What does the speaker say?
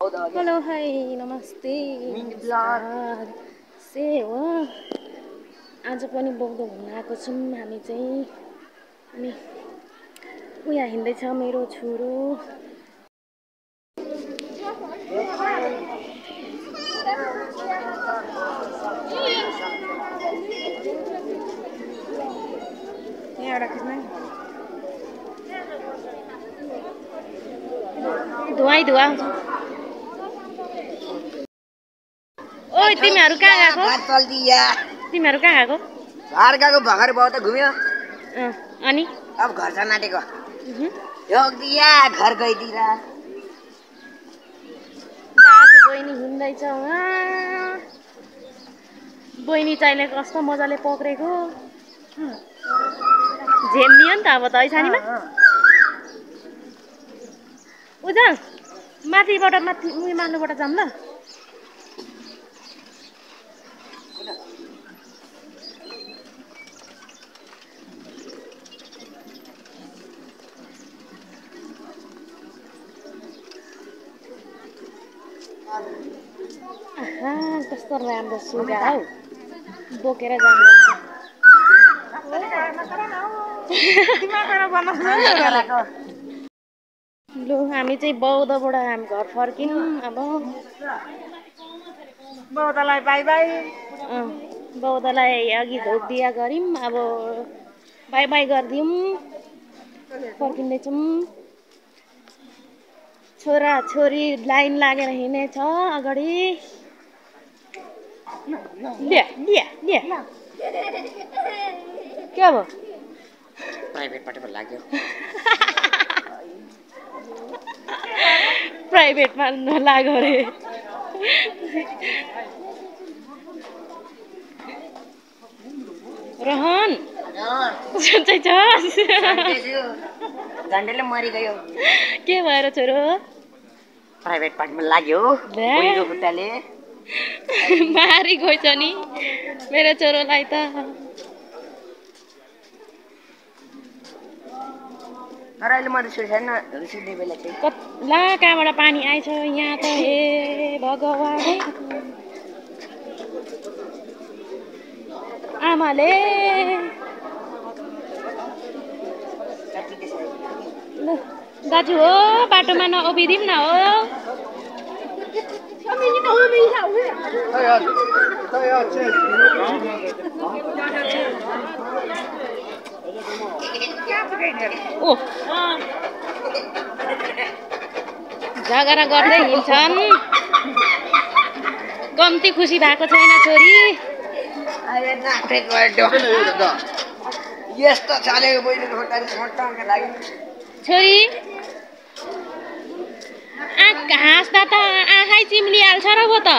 hello hi नमस्ते नमस्कार सेवा आज पनि बौद्ध घुम्न आएको छौँ हामी चाहिँ अनि उहाँ हिँड्दैछ मेरो छोरो धुवाई धुवा ओइ तिमीहरू कहाँ गएको तिमीहरू कहाँ गएको घर गएको भर्खर बहुत घुम्यो अनि अब घर जान आँटेको योगिया घर गइदिएर दाजु बहिनी हिँड्दैछ उहाँ बहिनी चाहिँले कस्तो मजाले पक्रेको झेल्दियो नि त अब त है छानीमा उजा माथिबाट माथिबाट जाऊँ ल कस्तो राम्रो सुगा हौ बोकेर जानुपर्छ लु हामी चाहिँ बौद्धबाट हामी घर फर्कियौँ अब बौद्धलाई बाई बाई बौद्धलाई अघि धोकदिया गऱ्यौँ अब बाई बाई गरिदिउँ फर्किँदैछौँ छोरा छोरी लाइन लागेर हिँडेछ अगाडि ल्या ल्या ल्या के भयो प्राइभेटबाट पो लाग्यो प्राइभेटमा नलाग्यो अरे रहन सन्चै छस् झन्डेले मरिगयो के भएर छोरो प्राइभेट पार्टीमा लाग्यो बहिनीको खुट्टाले मारी गएछ नि मेरो छोरोलाई त तर अहिले म रिस छैन रिसिने बेला चाहिँ ला कहाँबाट पानी आएछ यहाँ त हे भगवान आमाले दाजु हो बाटोमा नउभिदिउँ न हो ओ झगडा गर्दै हिँड्छन् कम्ती खुसी भएको छैन छोरी यस्तो चालेको बहिनीको खुट्टाले लाग्यो छोरी हाँस्दा त आँखै चिम्लिहाल्छ र हो त